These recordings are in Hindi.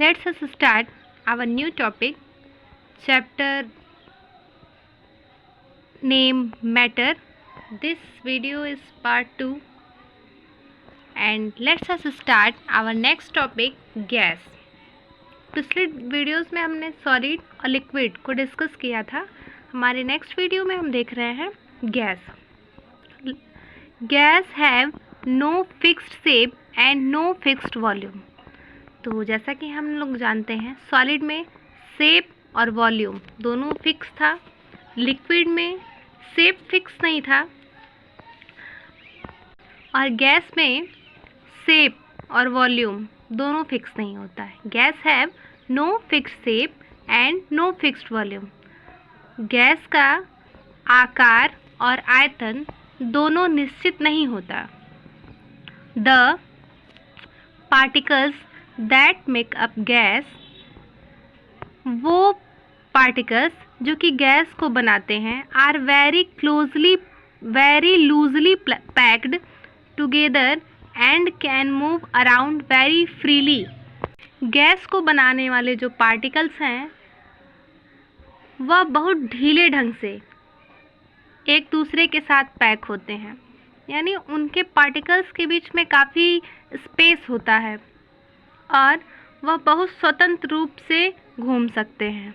Let's us start our new topic, chapter name matter. This video is part 2 and let's us start our next topic, gas. पिछले वीडियोस में हमने सॉलिड और लिक्विड को डिस्कस किया था. हमारे नेक्स्ट वीडियो में हम देख रहे हैं gas. Gas have no fixed shape and no fixed volume. तो जैसा कि हम लोग जानते हैं सॉलिड में शेप और वॉल्यूम दोनों फिक्स था, लिक्विड में शेप फिक्स नहीं था और गैस में शेप और वॉल्यूम दोनों फिक्स नहीं होता है. Gas have no fixed shape and no fixed volume. Gas का आकार और आयतन दोनों निश्चित नहीं होता. The particles that make up gas, वो पार्टिकल्स जो कि गैस को बनाते हैं, are very loosely packed together and can move around very freely. Gas को बनाने वाले जो पार्टिकल्स हैं वह बहुत ढीले ढंग से एक दूसरे के साथ पैक होते हैं, यानी उनके पार्टिकल्स के बीच में काफ़ी स्पेस होता है और वह बहुत स्वतंत्र रूप से घूम सकते हैं.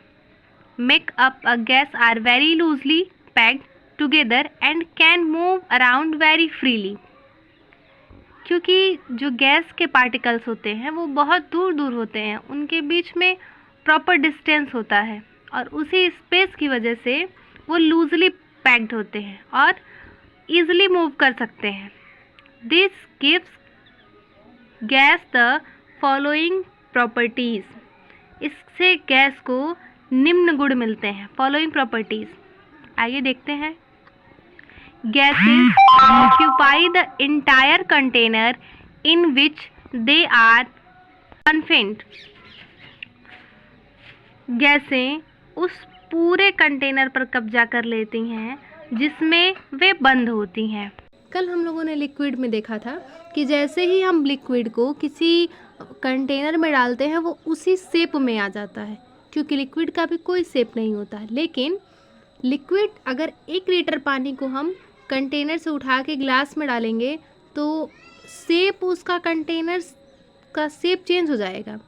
Make up a gas are very loosely packed together and can move around very freely. क्योंकि जो गैस के पार्टिकल्स होते हैं वो बहुत दूर दूर होते हैं, उनके बीच में प्रॉपर डिस्टेंस होता है और उसी स्पेस की वजह से वो लूजली पैक्ड होते हैं और ईजिली मूव कर सकते हैं. This gives gas the following properties. इससे गैस को निम्न गुण मिलते हैं. फॉलोइंग प्रॉपर्टीज़ आइए देखते हैं. Gases occupy the entire container in which they are confined. गैसें उस पूरे कंटेनर पर कब्जा कर लेती हैं जिसमें वे बंद होती हैं. कल हम लोगों ने लिक्विड में देखा था कि जैसे ही हम लिक्विड को किसी कंटेनर में डालते हैं वो उसी शेप में आ जाता है, क्योंकि लिक्विड का भी कोई शेप नहीं होता है. लेकिन लिक्विड अगर 1 लीटर पानी को हम कंटेनर से उठा के ग्लास में डालेंगे तो शेप उसका कंटेनर का शेप चेंज हो जाएगा,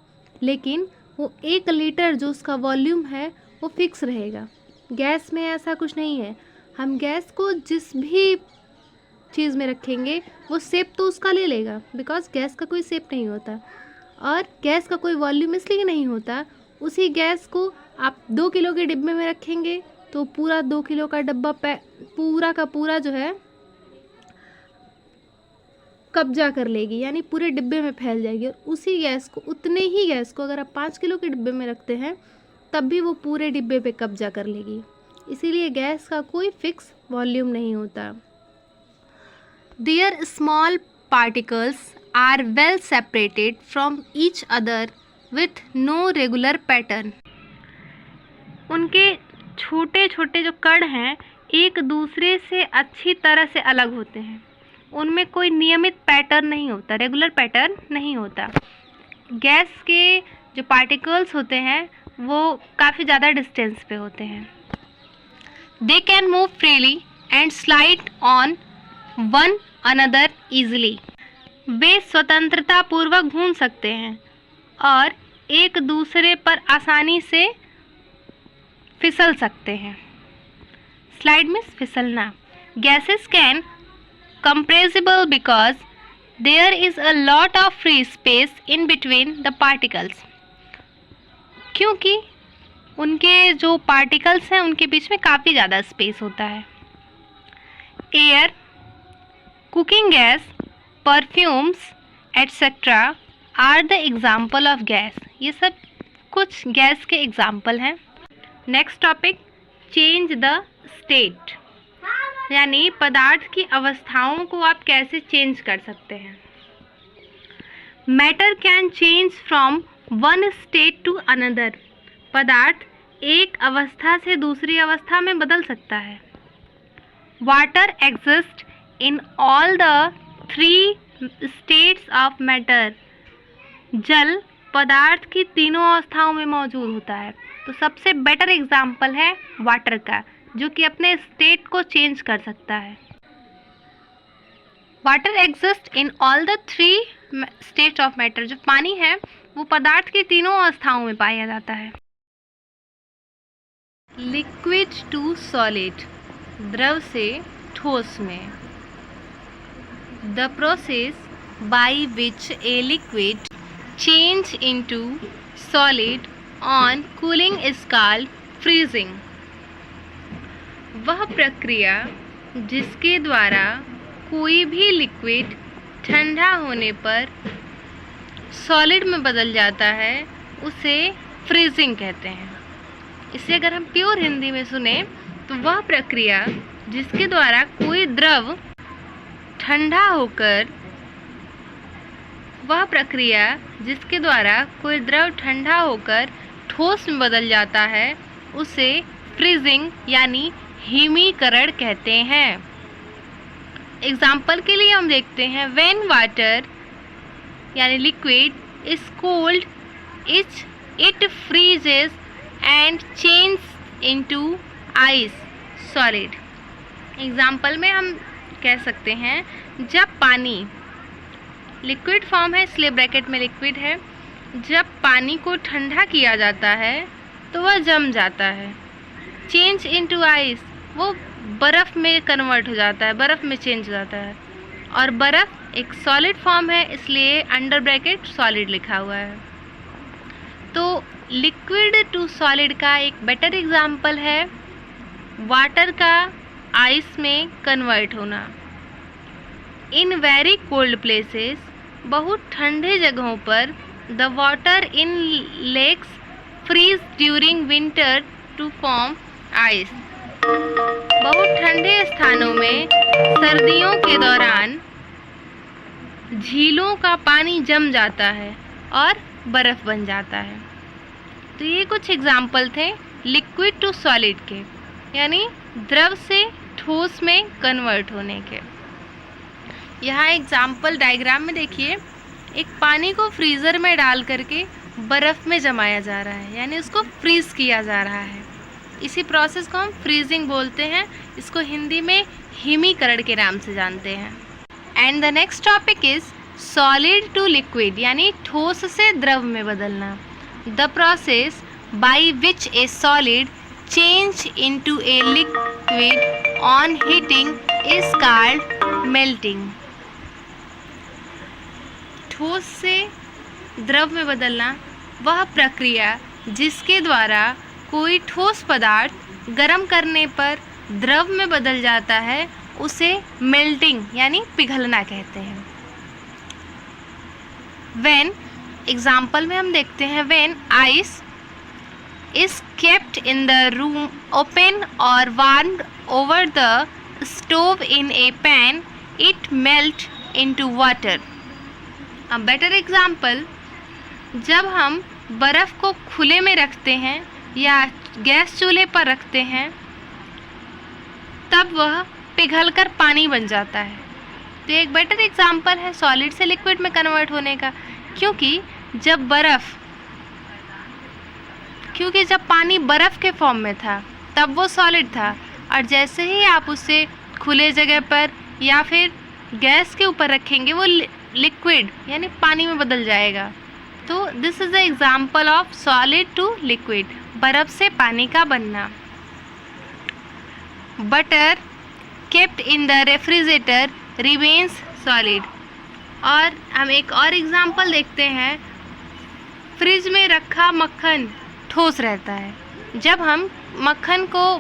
लेकिन वो 1 लीटर जो उसका वॉल्यूम है वो फिक्स रहेगा. गैस में ऐसा कुछ नहीं है. हम गैस को जिस भी चीज़ में रखेंगे वो शेप तो उसका ले लेगा, बिकॉज गैस का कोई शेप नहीं होता और गैस का कोई वॉल्यूम इसलिए नहीं होता. उसी गैस को आप 2 किलो के डिब्बे में रखेंगे तो पूरा 2 किलो का डब्बा पूरा का पूरा जो है कब्जा कर लेगी, यानी पूरे डिब्बे में फैल जाएगी. और उसी गैस को, उतने ही गैस को अगर आप 5 किलो के डिब्बे में रखते हैं तब भी वो पूरे डिब्बे पे कब्जा कर लेगी. इसीलिए गैस का कोई फिक्स वॉल्यूम नहीं होता. Their small particles are well separated from each other with no regular pattern. उनके छोटे छोटे जो कण हैं एक दूसरे से अच्छी तरह से अलग होते हैं. उनमें कोई नियमित पैटर्न नहीं होता, रेगुलर पैटर्न नहीं होता. गैस के जो पार्टिकल्स होते हैं वो काफ़ी ज़्यादा डिस्टेंस पे होते हैं. They can move freely and slide on one another easily. वे स्वतंत्रता पूर्वक घूम सकते हैं और एक दूसरे पर आसानी से फिसल सकते हैं. स्लाइड में फिसलना. Gases can compressible because there is a lot of free space in between the particles. क्योंकि उनके जो पार्टिकल्स हैं उनके बीच में काफ़ी ज़्यादा स्पेस होता है. Air, cooking gas, perfumes etcetera are the example of gas. ये सब कुछ गैस के एग्जाम्पल हैं. Next topic, change the state, यानी पदार्थ की अवस्थाओं को आप कैसे चेंज कर सकते हैं. Matter can change from one state to another. पदार्थ एक अवस्था से दूसरी अवस्था में बदल सकता है. Water exist in all the 3 states of matter. जल पदार्थ की तीनों अवस्थाओं में मौजूद होता है। तो सबसे बेटर एग्जाम्पल है वाटर का, जो कि अपने स्टेट को चेंज कर सकता है। Water exist in all the 3 state of matter. जो पानी है वो पदार्थ की तीनों अवस्थाओं में पाया जाता है। लिक्विड टू सॉलिड, द्रव से ठोस में। The process by which a liquid change into solid on cooling is called freezing. वह प्रक्रिया जिसके द्वारा कोई भी लिक्विड ठंडा होने पर सॉलिड में बदल जाता है उसे फ्रीजिंग कहते हैं। इसे अगर हम प्योर हिंदी में सुने तो वह प्रक्रिया जिसके द्वारा कोई द्रव ठंडा होकर ठोस में बदल जाता है उसे फ्रीजिंग यानी हिमीकरण कहते हैं। एग्जाम्पल के लिए हम देखते हैं व्हेन वाटर यानी liquid is cold it freezes and change into ice solid. Example में हम कह सकते हैं जब पानी लिक्विड फॉर्म है इसलिए ब्रैकेट में लिक्विड है, जब पानी को ठंडा किया जाता है तो वह जम जाता है। चेंज इनटू आइस, वो बर्फ़ में कन्वर्ट हो जाता है, बर्फ़ में चेंज हो जाता है। और बर्फ़ एक सॉलिड फॉर्म है इसलिए अंडर ब्रैकेट सॉलिड लिखा हुआ है। तो लिक्विड टू सॉलिड का एक बेटर एग्जाम्पल है वाटर का आइस में कन्वर्ट होना। इन वेरी कोल्ड प्लेसेस, बहुत ठंडे जगहों पर the water in lakes freeze during winter to form ice. बहुत ठंडे स्थानों में सर्दियों के दौरान झीलों का पानी जम जाता है और बर्फ़ बन जाता है। तो ये कुछ एग्जाम्पल थे लिक्विड टू सॉलिड के, यानी द्रव से ठोस में कन्वर्ट होने के। यहाँ एग्जाम्पल डायग्राम में देखिए, एक पानी को फ्रीज़र में डाल करके बर्फ़ में जमाया जा रहा है, यानी उसको फ्रीज़ किया जा रहा है। इसी प्रोसेस को हम फ्रीजिंग बोलते हैं। इसको हिंदी में हिमीकरण के नाम से जानते हैं। And the next topic is solid to liquid, यानी ठोस से द्रव में बदलना। The process by which a solid change into a liquid on heating is called melting. ठोस से द्रव में बदलना वह प्रक्रिया जिसके द्वारा कोई ठोस पदार्थ गर्म करने पर द्रव में बदल जाता है उसे मेल्टिंग यानी पिघलना कहते हैं। व्हेन एग्जाम्पल में हम देखते हैं when ice is kept in the room open और warmed over the stove in a pan it melt into water. A better example, जब हम बर्फ़ को खुले में रखते हैं या गैस चूल्हे पर रखते हैं तब वह पिघलकर पानी बन जाता है। तो एक बेटर एग्जाम्पल है सॉलिड से लिक्विड में कन्वर्ट होने का, क्योंकि जब पानी बर्फ़ के फॉर्म में था तब वो सॉलिड था, और जैसे ही आप उसे खुले जगह पर या फिर गैस के ऊपर रखेंगे वो लिक्विड यानी पानी में बदल जाएगा। तो this is the example of solid to liquid, बर्फ़ से पानी का बनना। Butter kept in the refrigerator remains solid. और हम एक और एग्जाम्पल देखते हैं, फ्रिज में रखा मक्खन ठोस रहता है। जब हम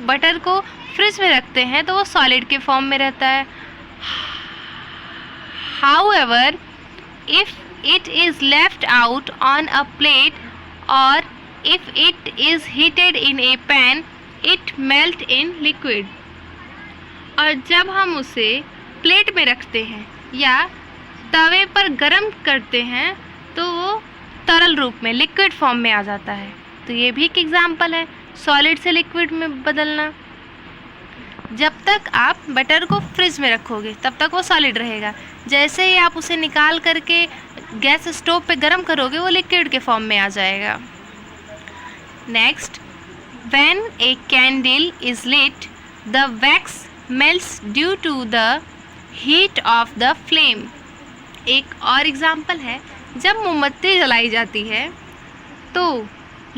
बटर को फ्रिज में रखते हैं तो वो सॉलिड के फॉर्म में रहता है। However, if it is left out on a plate or if it is heated in a pan, it melt in liquid. और जब हम उसे प्लेट में रखते हैं या तवे पर गरम करते हैं तो वो तरल रूप में लिक्विड फॉर्म में आ जाता है। तो ये भी एक एग्जाम्पल है सॉलिड से लिक्विड में बदलना। जब तक आप बटर को फ्रिज में रखोगे तब तक वो सॉलिड रहेगा। जैसे ही आप उसे निकाल करके गैस स्टोव पे गर्म करोगे वो लिक्विड के फॉर्म में आ जाएगा। Next, when a candle is lit the wax melts due to the heat of the flame. एक और एग्जाम्पल है, जब मोमबत्ती जलाई जाती है तो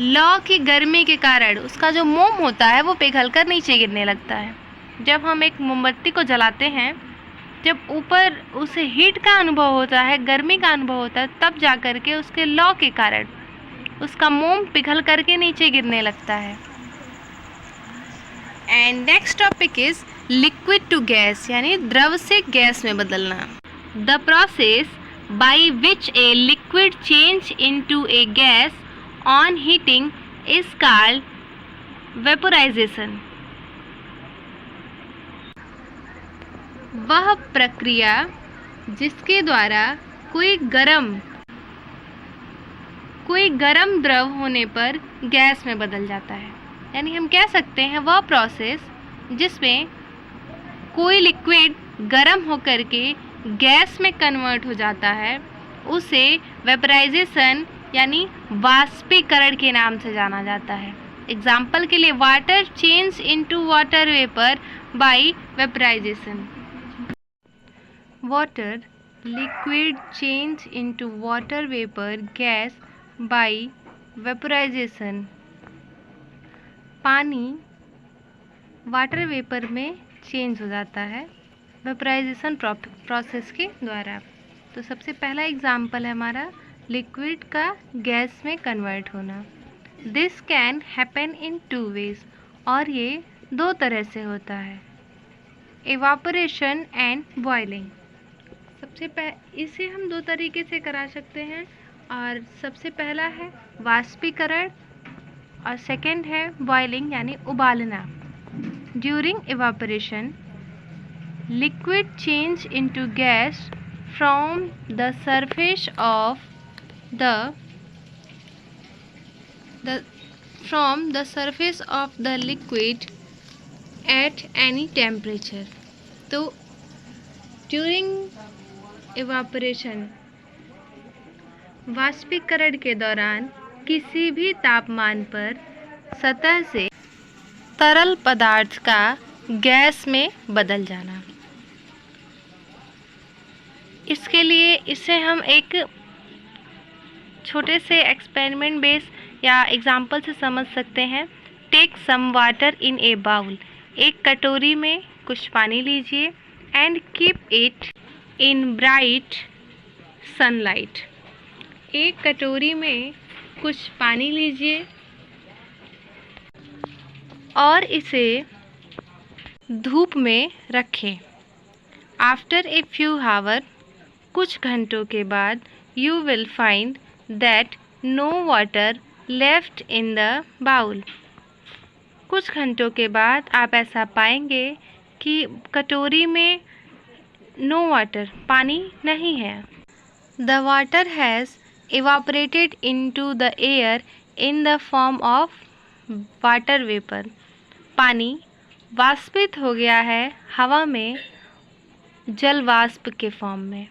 लौ की गर्मी के कारण उसका जो मोम होता है वो पिघल कर नीचे गिरने लगता है। जब हम एक मोमबत्ती को जलाते हैं, जब ऊपर उसे हीट का अनुभव होता है, गर्मी का अनुभव होता है, तब जा कर के उसके लौ के कारण उसका मोम पिघल करके नीचे गिरने लगता है। And next topic is liquid to gas, यानी द्रव से गैस में बदलना। The process by which a liquid change into a gas on heating is called vaporisation. वह प्रक्रिया जिसके द्वारा कोई गर्म द्रव होने पर गैस में बदल जाता है, यानी हम कह सकते हैं वह प्रोसेस जिसमें कोई लिक्विड गर्म होकर के गैस में कन्वर्ट हो जाता है, उसे वेपराइजेशन यानी वाष्पीकरण के नाम से जाना जाता है। एग्जाम्पल के लिए, water change into water vapour by vaporisation. Water liquid change into water vapour gas by vaporisation. पानी वाटर वेपर में चेंज हो जाता है वेपराइजेशन प्रोसेस के द्वारा। तो सबसे पहला एग्जाम्पल है हमारा लिक्विड का गैस में कन्वर्ट होना। This can happen in 2 ways, और ये 2 तरह से होता है, एवापोरेशन एंड बॉइलिंग। इसे हम 2 तरीके से करा सकते हैं, और सबसे पहला है वाष्पीकरण और सेकंड है बॉइलिंग यानी उबालना। During evaporation liquid change into gas from the surface of the liquid at any temperature। तो ड्यूरिंग इवापोरेशन वाष्पीकरण के दौरान किसी भी तापमान पर सतह से तरल पदार्थ का गैस में बदल जाना। इसके लिए इसे हम एक छोटे से एक्सपेरिमेंट बेस या एग्जाम्पल से समझ सकते हैं। Take some water in a bowl. एक कटोरी में कुछ पानी लीजिए and keep it in bright sunlight. एक कटोरी में कुछ पानी लीजिए और इसे धूप में रखें। आफ्टर ए फ्यू आवर, कुछ घंटों के बाद, you will find that no water left in the bowl. कुछ घंटों के बाद आप ऐसा पाएंगे कि कटोरी में नो वाटर, पानी नहीं है। The water has evaporated into the air in the form of water vapor। पानी वाष्पित हो गया है हवा में जल वाष्प के फॉर्म में।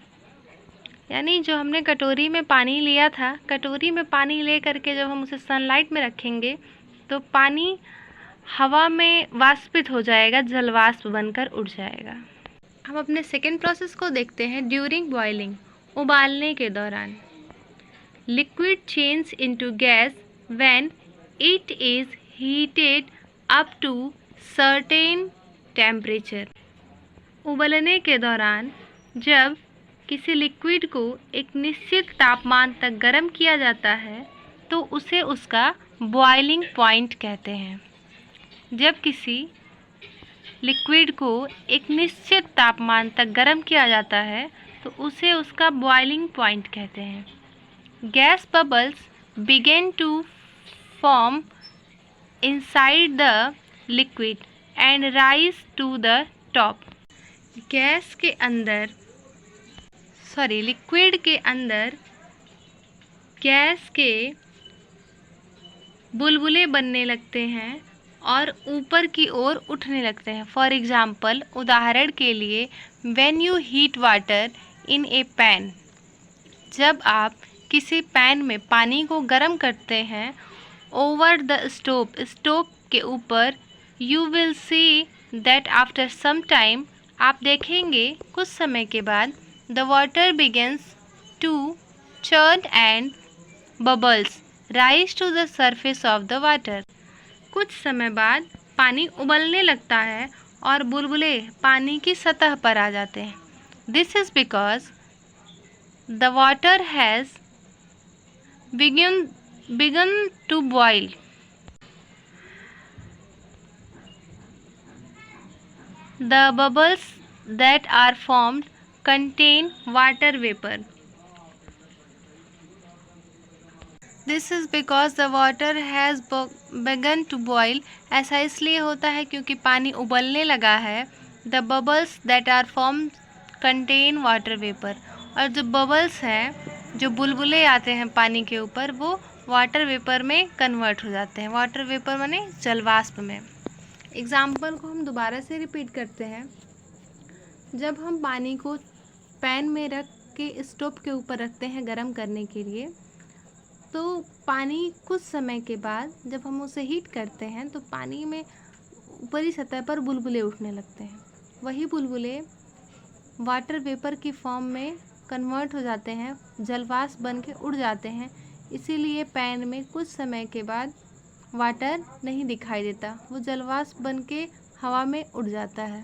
यानी जो हमने कटोरी में पानी लिया था, कटोरी में पानी ले करके जब हम उसे सनलाइट में रखेंगे तो पानी हवा में वाष्पित हो जाएगा, जल वाष्प बनकर उड़ जाएगा। हम अपने सेकेंड प्रोसेस को देखते हैं। ड्यूरिंग बॉइलिंग, उबालने के दौरान। Liquid change into gas when it is heated up to certain temperature. उबलने के दौरान जब किसी लिक्विड को एक निश्चित तापमान तक गर्म किया जाता है तो उसे उसका बॉइलिंग पॉइंट कहते हैं। जब किसी लिक्विड को एक निश्चित तापमान तक गर्म किया जाता है तो उसे उसका बॉइलिंग पॉइंट कहते हैं। Gas bubbles begin to form inside the liquid and rise to the top. Liquid के अंदर गैस के बुलबुले बनने लगते हैं और ऊपर की ओर उठने लगते हैं। फॉर एग्जाम्पल, उदाहरण के लिए, when you heat water in a pan, जब आप किसी पैन में पानी को गर्म करते हैं, ओवर द स्टोव के ऊपर, you will see that after some time, आप देखेंगे कुछ समय के बाद, the water begins to churn and bubbles rise to the surface of the water। कुछ समय बाद पानी उबलने लगता है और बुलबुले पानी की सतह पर आ जाते हैं। This is because the water has begun to boil। The bubbles that are formed contain water vapor। This is because the water has begun to boil। ऐसा इसलिए होता है क्योंकि पानी उबलने लगा है। The bubbles that are formed contain water vapor। और जो बबल्स हैं, जो बुलबुले आते हैं पानी के ऊपर, वो वाटर वेपर में कन्वर्ट हो जाते हैं। वाटर वेपर माने जलवाष्प में। एग्जाम्पल को हम दोबारा से रिपीट करते हैं। जब हम पानी को पैन में रख के स्टोव के ऊपर रखते हैं गर्म करने के लिए, तो पानी कुछ समय के बाद जब हम उसे हीट करते हैं तो पानी में ऊपरी सतह पर बुलबुले उठने लगते हैं। वही बुलबुले वाटर वेपर की फॉर्म में कन्वर्ट हो जाते हैं, जलवाष्प बन के उड़ जाते हैं। इसीलिए पैन में कुछ समय के बाद वाटर नहीं दिखाई देता, वो जलवाष्प बन के हवा में उड़ जाता है।